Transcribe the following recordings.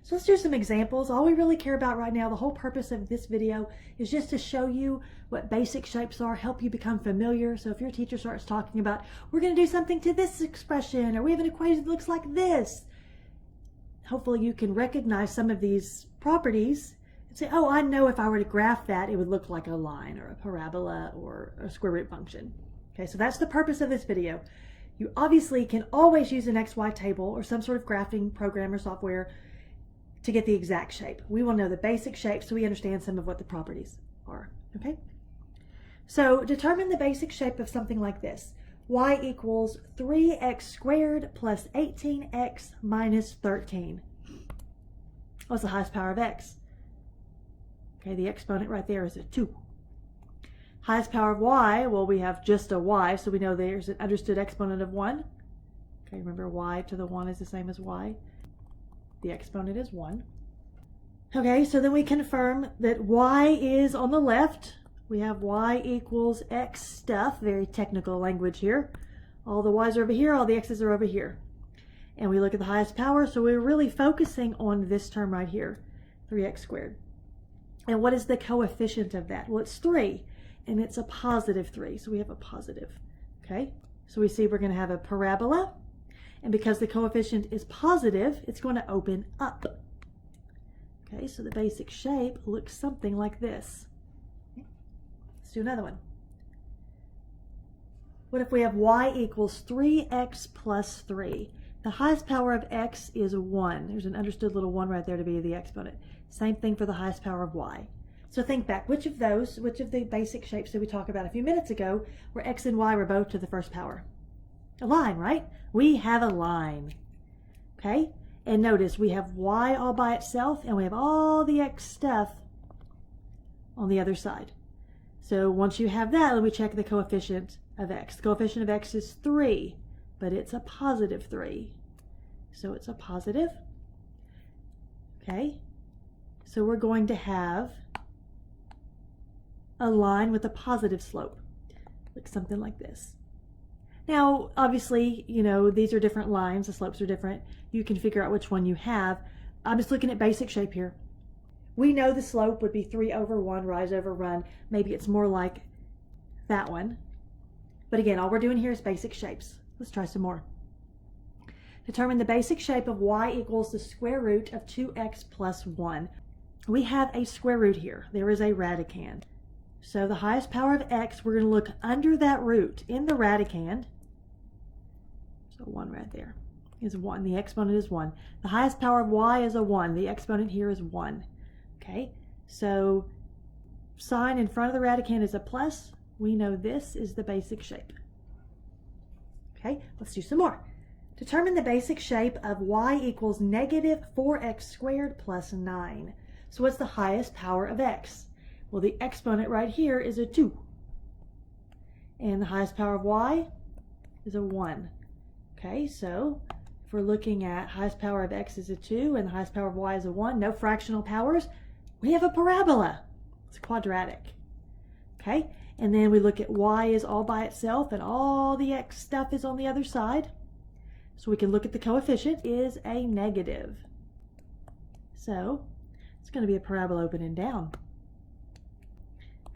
So let's do some examples. All we really care about right now, the whole purpose of this video is just to show you what basic shapes are, help you become familiar. So if your teacher starts talking about, we're going to do something to this expression, or we have an equation that looks like this, hopefully you can recognize some of these properties and say, oh, I know if I were to graph that, it would look like a line or a parabola or a square root function. Okay, so that's the purpose of this video. You obviously can always use an XY table or some sort of graphing program or software to get the exact shape. We will know the basic shape so we understand some of what the properties are, okay? So determine the basic shape of something like this. Y equals 3x squared plus 18x minus 13. What's the highest power of x? Okay, the exponent right there is a 2. Highest power of y, well, we have just a y, so we know there's an understood exponent of 1. Okay, remember y to the 1 is the same as y. The exponent is 1. Okay, so then we confirm that y is on the left. We have y equals x stuff, very technical language here. All the y's are over here, all the x's are over here. And we look at the highest power, so we're really focusing on this term right here, 3x squared. And what is the coefficient of that? Well, it's 3, and it's a positive 3, so we have a positive. Okay, so we see we're going to have a parabola. And because the coefficient is positive, it's going to open up. Okay, so the basic shape looks something like this. Let's do another one. What if we have y equals 3x plus 3? The highest power of x is 1. There's an understood little 1 right there to be the exponent. Same thing for the highest power of y. So think back, which of the basic shapes did we talk about a few minutes ago where x and y were both to the first power? A line, right? We have a line, okay? And notice we have y all by itself and we have all the x stuff on the other side. So once you have that, let me check the coefficient of x. The coefficient of x is 3, but it's a positive 3. So it's a positive, okay? So we're going to have a line with a positive slope. Looks something like this. Now, obviously, you know, these are different lines, the slopes are different. You can figure out which one you have. I'm just looking at basic shape here. We know the slope would be 3 over 1, rise over run. Maybe it's more like that one. But again, all we're doing here is basic shapes. Let's try some more. Determine the basic shape of y equals the square root of 2x plus 1. We have a square root here. There is a radicand. So the highest power of x, we're going to look under that root in the radicand. So 1 right there is 1. The exponent is 1. The highest power of y is a 1. The exponent here is 1. Okay, so sign in front of the radicand is a plus. We know this is the basic shape. Okay, let's do some more. Determine the basic shape of y equals negative 4x squared plus 9. So what's the highest power of x? Well, the exponent right here is a 2. And the highest power of y is a 1. Okay, so if we're looking at highest power of x is a 2 and the highest power of y is a 1, no fractional powers, we have a parabola. It's quadratic. Okay, and then we look at y is all by itself and all the x stuff is on the other side. So we can look at the coefficient is a negative. So it's going to be a parabola open and down.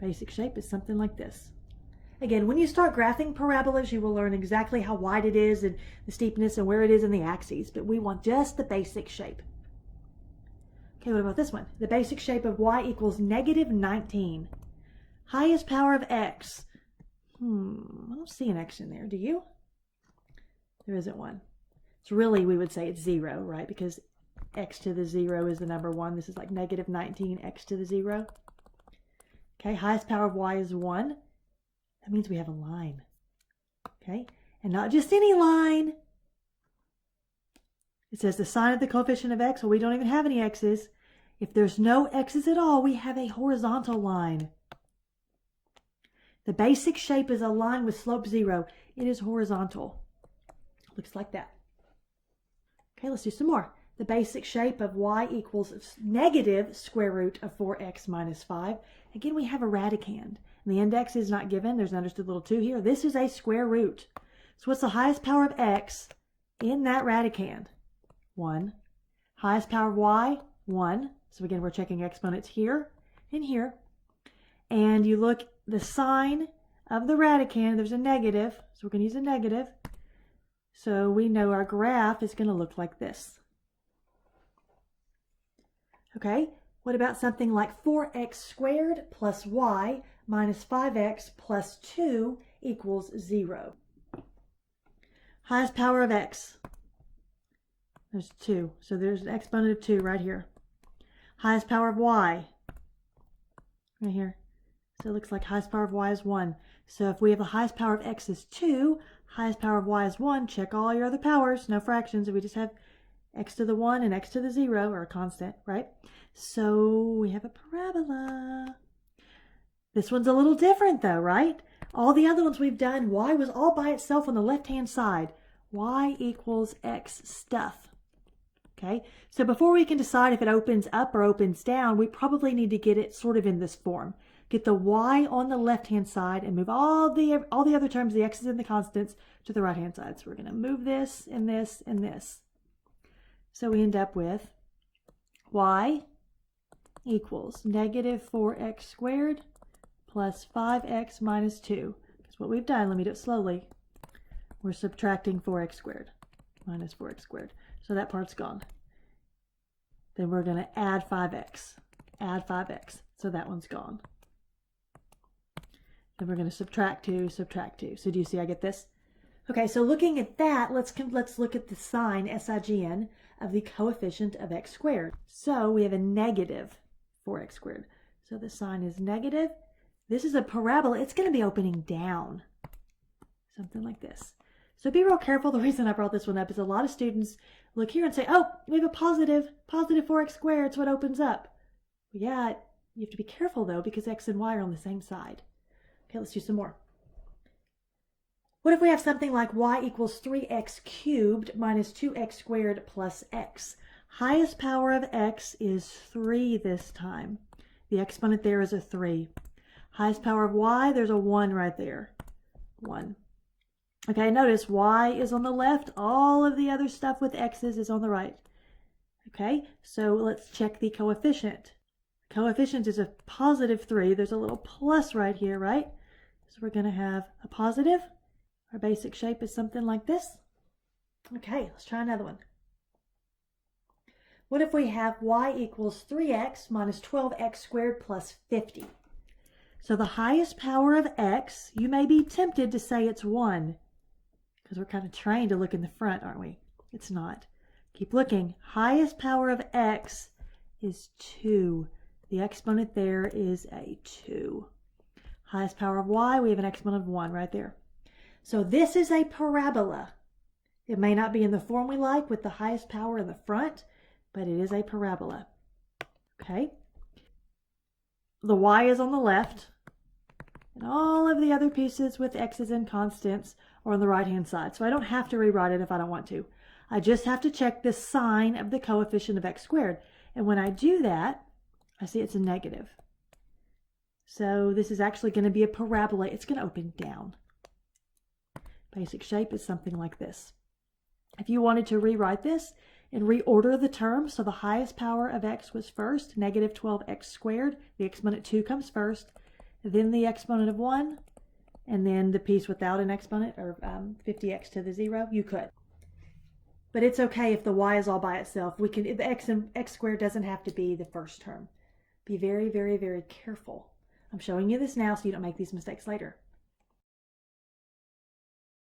Basic shape is something like this. Again, when you start graphing parabolas, you will learn exactly how wide it is and the steepness and where it is in the axes, but we want just the basic shape. Okay, what about this one? The basic shape of y equals negative 19. Highest power of x. I don't see an x in there, do you? There isn't one. So really, we would say it's 0, right? Because x to the 0 is the number 1. This is like negative 19, x to the 0. Okay, highest power of y is 1. That means we have a line. Okay, and not just any line. It says the sign of the coefficient of x. Well, we don't even have any x's. If there's no x's at all, we have a horizontal line. The basic shape is a line with slope 0. It is horizontal. Looks like that. Okay, let's do some more. The basic shape of y equals negative square root of 4x minus 5. Again, we have a radicand. And the index is not given. There's an understood little 2 here. This is a square root. So what's the highest power of x in that radicand? 1. Highest power of y, 1. So again, we're checking exponents here and here. And you look, the sign of the radicand, there's a negative, so we're going to use a negative. So we know our graph is going to look like this. Okay, what about something like 4x squared plus y minus 5x plus 2 equals 0? Highest power of x, there's 2. So there's an exponent of 2 right here. Highest power of y, right here. So it looks like highest power of y is 1. So if we have the highest power of x is 2, highest power of y is 1, check all your other powers, no fractions. We just have x to the 1 and x to the 0 are a constant, right? So we have a parabola. This one's a little different though, right? All the other ones we've done, y was all by itself on the left-hand side. Y equals x stuff. Okay, so before we can decide if it opens up or opens down, we probably need to get it sort of in this form. Get the y on the left-hand side and move all the other terms, the x's and the constants, to the right-hand side. So we're going to move this and this and this. So we end up with y equals negative 4x squared plus 5x minus 2. Because what we've done, let me do it slowly, we're subtracting 4x squared minus 4x squared. So that part's gone. Then we're going to add 5x. Add 5x. So that one's gone. Then we're going to subtract 2, subtract 2. So do you see I get this? Okay, so looking at that, let's look at the sign, SIGN, of the coefficient of x squared. So we have a negative 4x squared. So the sign is negative. This is a parabola. It's going to be opening down. Something like this. So be real careful. The reason I brought this one up is a lot of students look here and say, oh, we have a positive 4x squared, so it opens up. Well, yeah, you have to be careful though, because x and y are on the same side. Okay, let's do some more. What if we have something like y equals 3x cubed minus 2x squared plus x? Highest power of x is 3 this time. The exponent there is a 3. Highest power of y, there's a 1 right there. 1. Okay, notice y is on the left. All of the other stuff with x's is on the right. Okay, so let's check the coefficient. Coefficient is a positive 3. There's a little plus right here, right? So we're going to have a positive. Our basic shape is something like this. Okay, let's try another one. What if we have y equals 3x minus 12x squared plus 50? So the highest power of x, you may be tempted to say it's 1. Because we're kind of trained to look in the front, aren't we? It's not. Keep looking. Highest power of x is 2. The exponent there is a 2. Highest power of y, we have an exponent of 1 right there. So this is a parabola. It may not be in the form we like with the highest power in the front, but it is a parabola. Okay? The y is on the left, and all of the other pieces with x's and constants are on the right-hand side. So I don't have to rewrite it if I don't want to. I just have to check the sign of the coefficient of x squared. And when I do that, I see it's a negative. So this is actually going to be a parabola. It's going to open down. Basic shape is something like this. If you wanted to rewrite this and reorder the terms, so the highest power of x was first, negative 12x squared. The exponent 2 comes first, then the exponent of 1, and then the piece without an exponent, or 50x to the 0, you could. But it's okay if the y is all by itself. We can, the x squared doesn't have to be the first term. Be very, very, very careful. I'm showing you this now so you don't make these mistakes later.